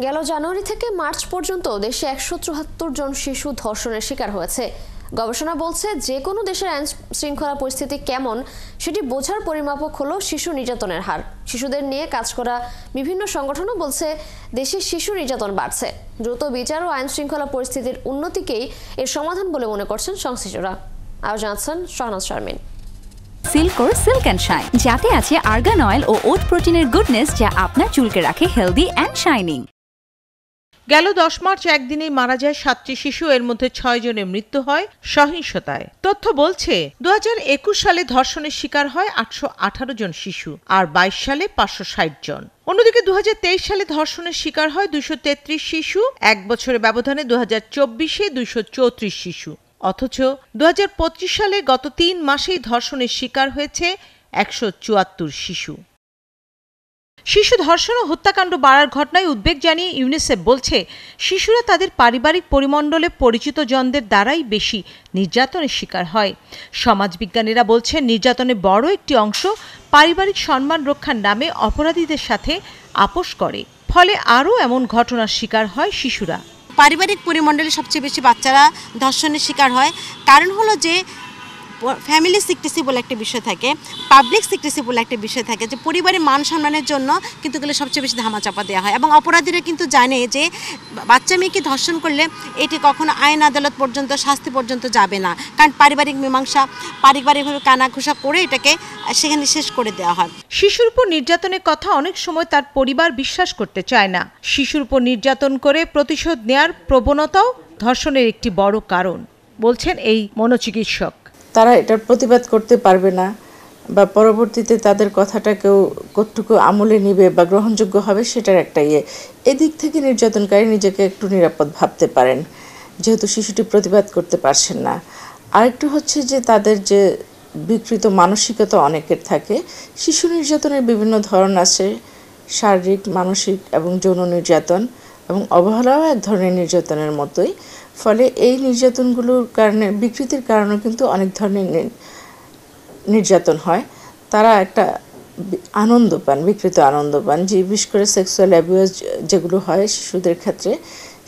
গেল জানুয়ারি থেকে মার্চ পর্যন্ত দেশে ১৭৪ জন শিশু ধর্ষণের শিকার হয়েছে। গবেষণা বলছে যে কোনো দেশের আইন শৃঙ্খলা পরিস্থিতি কেমন সেটি বোঝার পরিমাপক হলো শিশু নির্যাতনের হার। শিশুদের নিয়ে কাজ করা বিভিন্ন সংগঠনও বলছে দেশে শিশু নির্যাতন বাড়ছে। দ্রুত বিচার ও আইন শৃঙ্খলা পরিস্থিতির উন্নতিকেই এর সমাধান বলে মনে করছেন সংশ্লিষ্টরা। আরও জানাচ্ছেন শাহনাজ শারমিন। সিল্কোর সিল্ক অ্যান্ড শাইন, যাতে আছে আর্গান অয়েল ও ওট প্রোটিনের গুডনেস, যা আপনার চুলকে রাখে হেলদি অ্যান্ড শাইনিং। গেল ১০ মার্চ একদিনেই মারা যায় ৭টি শিশু, এর মধ্যে ৬ জনের মৃত্যু হয় সহিংসতায়। তথ্য বলছে ২০২১ সালে ধর্ষণের শিকার হয় ৮১৮ জন শিশু, আর ২২ সালে ৫৬০ জন। অন্যদিকে ২০২৩ সালে ধর্ষণের শিকার হয় ২৩৩ শিশু, এক বছরের ব্যবধানে ২০২৪-এ ২৩৪ শিশু। অথচ ২০২৫ সালে গত ৩ মাসেই ধর্ষণের শিকার হয়েছে ১৭৪ শিশু। শিশু ধর্ষণ ও হত্যাকাণ্ড বাড়ার ঘটনায় উদ্বেগ জানিয়ে ইউনিসেফ বলছে, শিশুরা তাদের পারিবারিক পরিমণ্ডলে পরিচিত জনদের দ্বারাই বেশি নির্যাতনের শিকার হয়। সমাজবিজ্ঞানীরা বলছেন, নির্যাতনের বড় একটি অংশ পারিবারিক সম্মান রক্ষার নামে অপরাধীদের সাথে আপোষ করে, ফলে আরও এমন ঘটনার শিকার হয় শিশুরা। পারিবারিক পরিমণ্ডলে সবচেয়ে বেশি বাচ্চারা ধর্ষণের শিকার হয়। কারণ হলো যে ফ্যামিলি সিক্রেসি বলে একটা বিষয় থাকে, পাবলিক সিক্রেসি বলে একটা বিষয় থাকে, যে পরিবারের মান সম্মানের জন্য কিন্তু এগুলো সবচেয়ে বেশি ধামাচাপা দেওয়া হয়। এবং অপরাধীরা কিন্তু জানে যে বাচ্চা মেয়েকে ধর্ষণ করলে এটি কখনো আইন আদালত পর্যন্ত, শাস্তি পর্যন্ত যাবে না, কারণ পারিবারিক মীমাংসা, পারিবারিকভাবে কানাঘুষা করে এটাকে সেখানে শেষ করে দেওয়া হয়। শিশুর উপর নির্যাতনের কথা অনেক সময় তার পরিবার বিশ্বাস করতে চায় না। শিশুর উপর নির্যাতন করে প্রতিশোধ নেয়ার প্রবণতাও ধর্ষণের একটি বড় কারণ, বলছেন এই মনোচিকিৎসক। তারা এটার প্রতিবাদ করতে পারবে না, বা পরবর্তীতে তাদের কথাটা কেউ কতটুকু আমলে নিবে বা গ্রহণযোগ্য হবে সেটার একটা এদিক থেকে নির্যাতনকারী নিজেকে একটু নিরাপদ ভাবতে পারেন, যেহেতু শিশুটি প্রতিবাদ করতে পারছেন না। আরেকটু হচ্ছে যে তাদের যে বিকৃত মানসিকতা অনেকের থাকে। শিশু নির্যাতনের বিভিন্ন ধরন আছে, শারীরিক, মানসিক এবং যৌন নির্যাতন, এবং অবহেলাও এক ধরনের নির্যাতনের মতোই। ফলে এই নির্যাতনগুলোর কারণে, বিকৃতির কারণে কিন্তু অনেক ধরনের নির্যাতন হয়। তারা একটা আনন্দ পান, বিকৃত আনন্দ পান, যে বিশেষ করে সেক্সুয়াল অ্যাবিউজ যেগুলো হয় শিশুদের ক্ষেত্রে,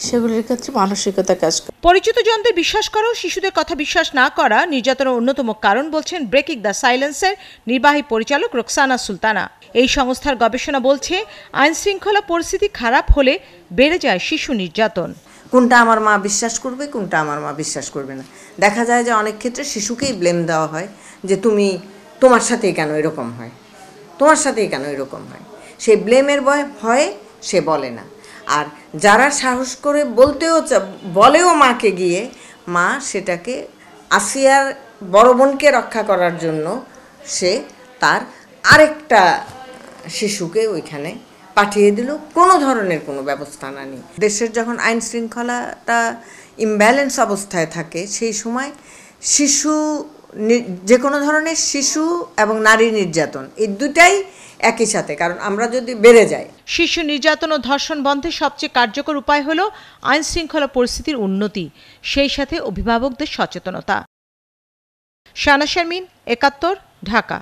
সেগুলির ক্ষেত্রে মানসিকতা কাজ করে। পরিচিত জনদের বিশ্বাস করা ও শিশুদের কথা বিশ্বাস না করা নির্যাতনের অন্যতম কারণ, বলছেন ব্রেকিং দ্য সাইলেন্সের নির্বাহী পরিচালক রোকসানা সুলতানা। এই সংস্থার গবেষণা বলছে, আইন শৃঙ্খলা পরিস্থিতি খারাপ হলে বেড়ে যায় শিশু নির্যাতন। কোনটা আমার মা বিশ্বাস করবে, কোনটা আমার মা বিশ্বাস করবে না। দেখা যায় যে অনেক ক্ষেত্রে শিশুকেই ব্লেম দেওয়া হয়, যে তোমার সাথেই কেন এরকম হয়, তোমার সাথেই কেন এরকম হয়। সেই ব্লেমের ভয়ে সে বলে না। আর যারা সাহস করে বলেও মাকে গিয়ে, মা সেটাকে আসিয়ার বড় বোনকে রক্ষা করার জন্য সে তার আরেকটা শিশুকে ওইখানে পাঠিয়ে দিল, কোনো ধরনের কোনো ব্যবস্থা না নিয়ে। দেশের যখন আইন শৃঙ্খলাটা ইমব্যালেন্স অবস্থায় থাকে, সেই সময় শিশু, যে কোনো ধরনের শিশু এবং নারী নির্যাতন, এই দুটাই একই সাথে, কারণ আমরা যদি বেড়ে যাই। শিশু নির্যাতন ও ধর্ষণ বন্ধে সবচেয়ে কার্যকর উপায় হলো আইন শৃঙ্খলা পরিস্থিতির উন্নতি, সেই সাথে অভিভাবকদের সচেতনতা। শাহনাজ শারমিন, ৭১, ঢাকা।